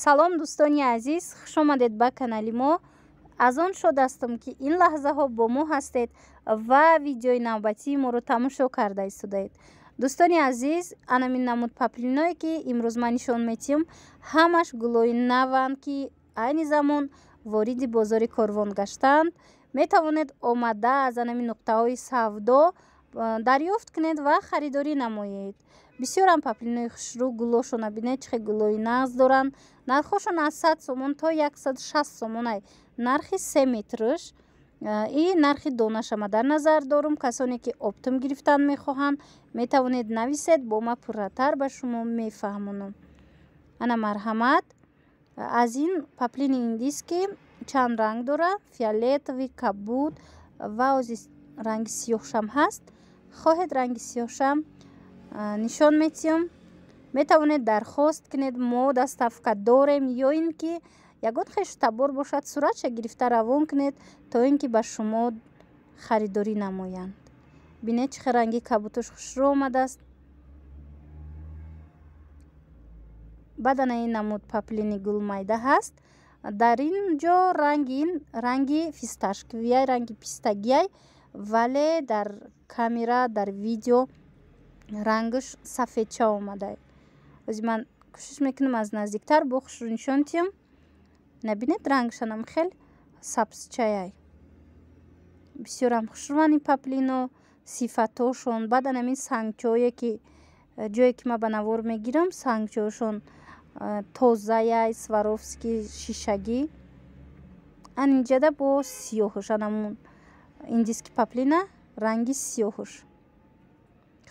салом дӯстони азиз, хуш омадед ба канали мо. Аз он шод ҳастам ки ин лаҳзаҳо бо мо ҳастед ва видеои навбатии моро тамошо карда истодаед. дӯстони азиз, анамин намуд паплиное ки имрӯз ман нишон метиҳам, ҳамаш гулои наванд ки айни замон вориди бозори корвон гаштанд. Метавонед омада аз анамин нуқтаҳои савдо дарёфт кунед ва харидорӣ намоед. бисёрам паплинои хушрӯ, гулошона бинед чӣ хел гулои нағз доранд. Нархошон аз 100 сомон то 160 сомон ай. Нархи 3 метрш и нархи донашама дар назар дорум. Касоне ки оптум гирифтан мехоҳанд, метавонед нависед, бо ма пурратар ба шумо мефаҳмонам. Ана марҳамат. Аз ин паплини индиски чанд ранг дорад, фиолетовый, кабуд ва ози ранги сиёҳшам ҳаст. хоҳед ранги сиёҳшам нишон метиҳам. Метавонед дархост кунед, мо доставка дорем, ё ин ки ягон хештабор бошад, суратша гирифта равон кунед, то ин ки ба шумо харидорӣ намоянд. бинед чӣ хел ранги кабуташ хушрӯ омадааст. баъд ана ин намуд паплини гулмайда ҳаст. дар ин ҷо ранги фисташковияй, ранги пистагияй, вале дар камера, дар видео рангаш сафедча омадай. ози ман кӯшиш мекунам аз наздиктар бо хушрӯ нишон диҳам. набинед рангашанам хел сабзчаяй. бисёрам хушрӯванд ин паплино, сифатошон. баъд анамин сангчое ки ҷое ки ман ба навор мегирам, сангчоошон тозаяй, сваровски, шишагӣ. анинҷада бо сиёҳуш, анамун индиски паплина ранги сиёҳуш.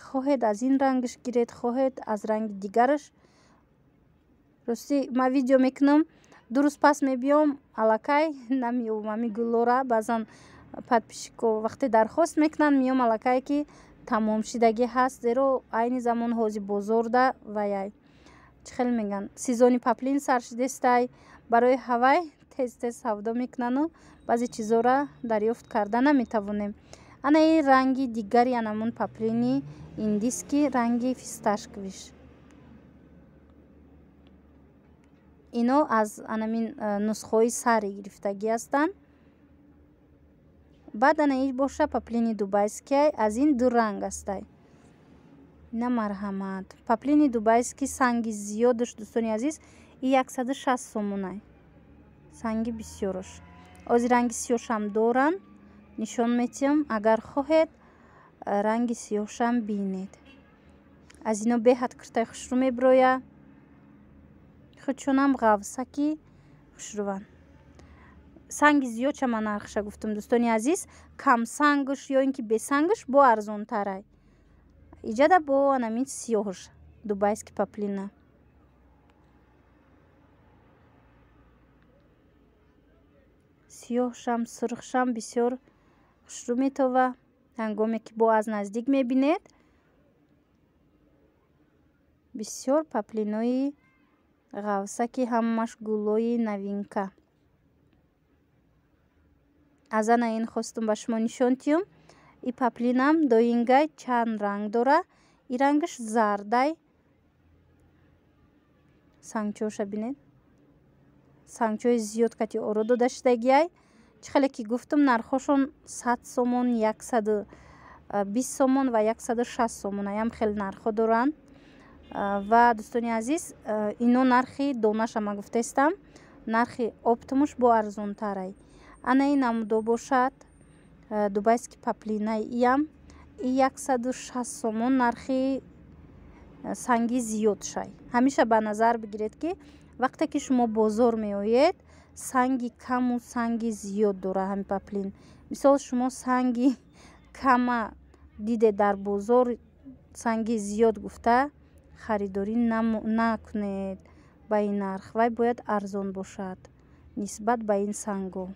хоҳед аз ин рангаш гиред, хоҳед аз ранги дигараш. рости ман видео мекунам, 2 рӯз пас мебиём, аллакай намеёбам ҳамин гуллора. баъзан подписчико вақте дархост мекунанд, меём аллакай ки тамомшидагӣ ҳаст, зеро айни замон ҳози бозор да ваяй чӣ хел мегӯянд, сезони паплин сар шудестай. барои ҳавай тез тез савдо мекунану баъзе чизора дарёфт карда наметавонем. ана ин ранги дигари анамун паплини индиски, ранги фисташковиш. ино аз анамин нусхаҳои сари гирифтагӣ ҳастанд. баъд ана ин боша паплини дубайскияй, аз ин 2 ранг ҳастай. ина марҳамат. паплини дубайски санги зиёдаш дӯстони азиз и 160 сомонай. санги бисёрош. ози ранги сиёҳшам доранд, нишон метиҳам. агар хоҳед ранги сиёҳшам бинед. аз ино беҳад куртаи хушрӯ мебироя. худшонам ғавсаки хушрӯванд. санги зиёдша ман нархша гуфтам дӯстони азиз. камсангаш ё ин ки бесангаш бо арзонтарай. иҷада бо анамин сиёҳаш дубайски паплина. сиёҳшам, сурхшам бисёр хушрӯ метова. ҳангоме ки бо аз наздик мебинед. бисёр паплинои ғавсаки ҳамаш гулои новинка. аз ана ин хостум ба шумо нишон диҳам. и паплинам доингай чанд ранг дора. и рангаш зардай. сангчооша бинед. сангчои зиёд кати оро дода шудагиай. чӣ хеле ки гуфтам, нархошон 100 сомон, 120 сомон ва 160 сомон аям хел нархо доранд. ва дӯстони азиз, ино нархи донашама гуфтаистам. нархи оптумуш бо арзонтарай. ана ин намудо бошад дубайски паплинай иям и 160 сомон нархи санги зиёдшай. ҳамеша ба назар бигиред ки вақте ки шумо бозор меоед, санги каму санги зиёд дора ҳамин паплин. мисол шумо санги кама дидед дар бозор, санги зиёд гуфта харидорӣ накунед ба ин нарх. вай бояд арзон бошад нисбат ба ин санго.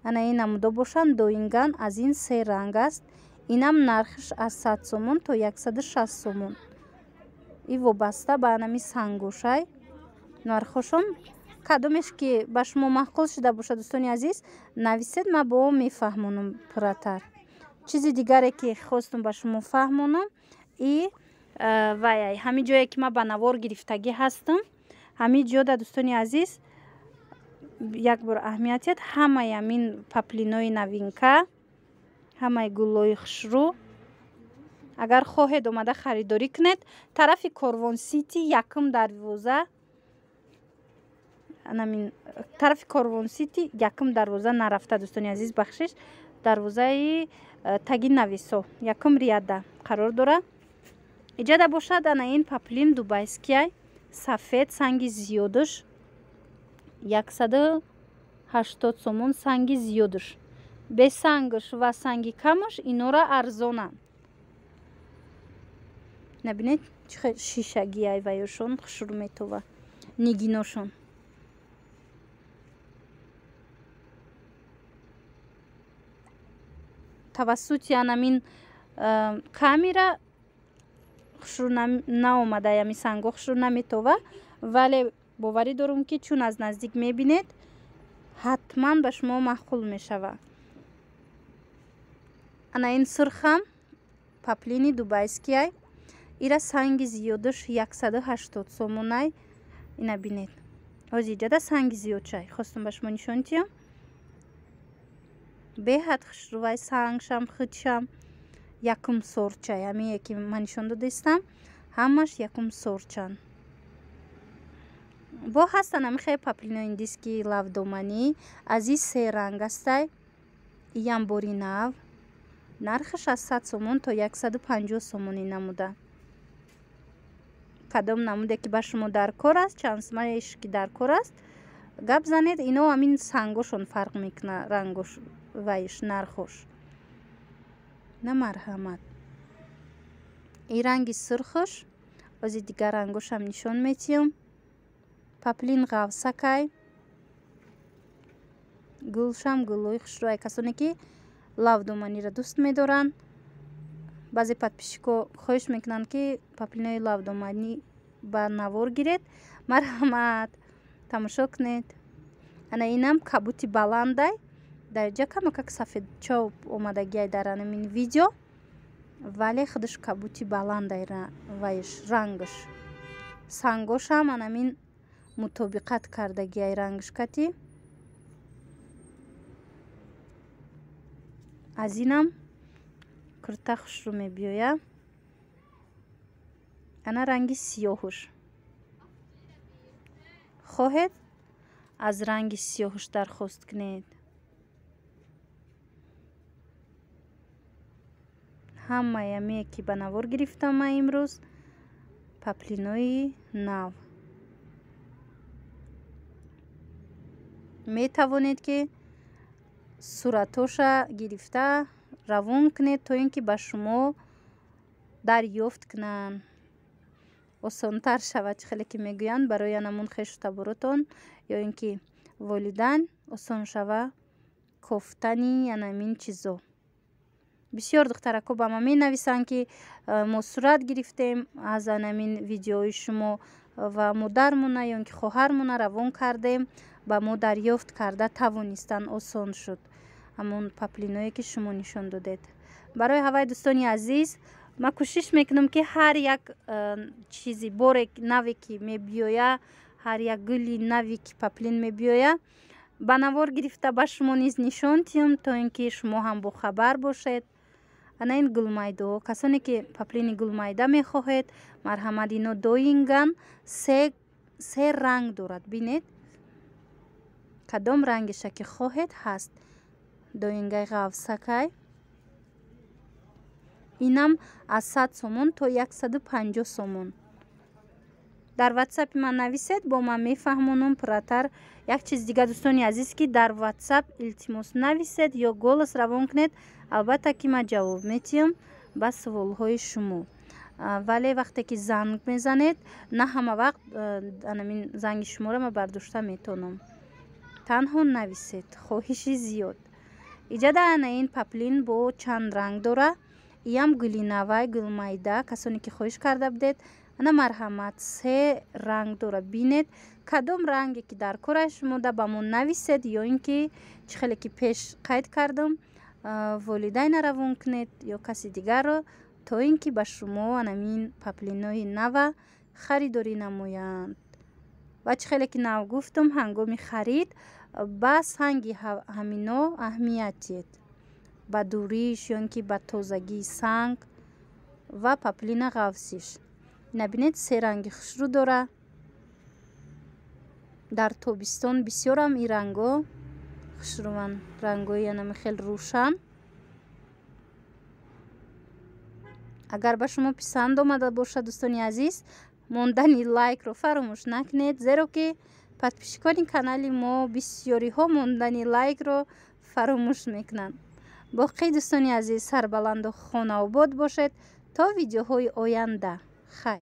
ана ин намудо бошанд доинган. аз ин 3 ранг аст. инам нархиш аз 100 сомон то 160 сомон. и вобаста ба анами сангошай. нархошон кадомеш ки ба шумо маъқул шуда бошад дӯстони азиз, нависед, ма бо мефаҳмонам пурратар. чизи дигаре ки хостум ба шумо фаҳмонам и ваяй ҳамин ҷое ки ман ба навор гирифтагӣ ҳастам. ҳамин ҷода дӯстони азиз як бор аҳамиятият ҳамаи ҳамин паплинои новинка, ҳамаи гулҳои хушрӯ агар хоҳед омада харидорӣ кунед тарафи Корвон Сити якум дарвоза, тарафи Корвон Сити якум дарвоза нарафта дӯстони азиз бахшиш дарвозаи таги нависо якум рияда қарор дорад. иҷада бошад ана ин паплин дубайскияй сафед санги зиёдуш 180 сомон санги зиёдуш бесангуш ва санги камуш инора арзонанд. набинед чӣ хел шишагияй ваёшон хушрӯ метова нигиношон. тавассути анамин камера хушрӯ наомада ями санго хушрӯ наметова, вале боварӣ дорум ки чун аз наздик мебинед ҳатман ба шумо маъқул мешавад. ана ин сирхам паплини дубайскияй ира санги зиёдуш 180 сомонай. ина бинед ҳозир иҷада санги зиёдшай хостум ба шумо нишон диҳам. беҳад хушрӯвай сангшам хитшам якум сорча ҳамие ки ман нишон додастам ҳамаш якум сорчанд. бо ҳастан ҳами хеле паплинои диски лавдоманӣ аз ин се ранг астай. иям бори нав нархаш аз 100 сомон то 150 сомонӣ намуда. кадом намуде ки ба шумо дар кор аст чандсмаеш ки дар кор аст гап занед. ино ҳамин сангошон фарқ мекуна рангош вайш нархош. на марҳамат ин ранги сирхуш озир дигар рангошам нишон метиҳам. паплин ғавсакай гулшам гулҳои хушрӯай касоне ки лавдоманиро дӯст медоранд. баъзе подписчико хоҳиш мекунанд ки паплинои лавдоманӣ ба навор гиред. марҳамат тамошо кунед. ана инам кабути баландай дарҷа камакак сафедчоб омадагиай дар анамин видео, вале худаш кабути баландай вайш рангаш сангошам анамин мутобиқат кардагиай рангшкати. аз инам курта хушрӯ мебиёя. ана ранги сиёҳуш хоҳед аз ранги сиёҳуш дархост кунед. ҳамаи ҳамие ки ба навор гирифтам имрӯз паплинои нав. метавонед ки суратоша гирифта равон кунед то ин ки ба шумо дарёфт кунанд осонтар шавад. чӣ хеле ки мегӯянд барои анамун хешу таборотон ё ин ки волидайн осон шава кофтани анамин чизо. бисёр духтарако ба ман менависанд ки мо сурат гирифтем аз анамин видеои шумо ва модармона ё ин ки хоҳармона равон кардем ба мо дарёфт карда тавонистанд осон шуд ҳамон паплиное ки шумо нишон додед. барои ҳаваи дӯстони азиз ман кӯшиш мекунам ки ҳар як чизи боре наве ки мебиёя ҳар як гули нави ки паплин мебиёя ба навор гирифта ба шумо низ нишон диҳам то ин ки шумо ҳам бохабар бошед. ана ин гулмайдаҳо касоне ки паплини гулмайда мехоҳед марҳамат ино доинган се ранг дорад. бинед кадом рангеша ки хоҳед ҳаст. доингаи ғавсакай инам аз 100 сомон то 150 сомон. дар ватсапи ман нависед бо ман мефаҳмонам пурратар. як чиз дига дӯстони азиз ки дар ватсап илтимос нависед ё голос равон кунед албатта ки ман ҷавоб метиҳам ба саволҳои шумо. вале вақте ки занг мезанед на ҳама вақт анамин занги шуморо ман бардошта метонам. танҳо нависед хоҳиши зиёд. иҷада ана ин паплин бо чанд ранг дора. иям гули навай гулмайда касоне ки хоҳиш карда будед ана марҳамат се ранг дора. бинед кадом ранге ки дар кораи шумода ба мо нависед ё ин ки чӣ хеле ки пеш қайд кардам волидайна равон кунед ё каси дигарро то ин ки ба шумо анамин паплинои нава харидорӣ намоянд. ва чӣ хеле ки нав гуфтум ҳангоми харид ба санги ҳамино аҳамият диҳед, ба дуриш ё ин ки ба тозагии санг ва паплина ғафсиш. набинед се ранги хушрӯ дора. дар тобистон бисёрам ин ранго хушрӯванд, рангои янами хел рӯшан. агар ба шумо писанд омада бошад дӯстони азиз, мондани лайкро фаромӯш накунед, зеро ки подписчикони канали мо бисёриҳо мондани лайкро фаромӯш мекунанд. боқӣ дӯстони азиз сарбаланду хонаобод бошед то видеоҳои оянда. хайр.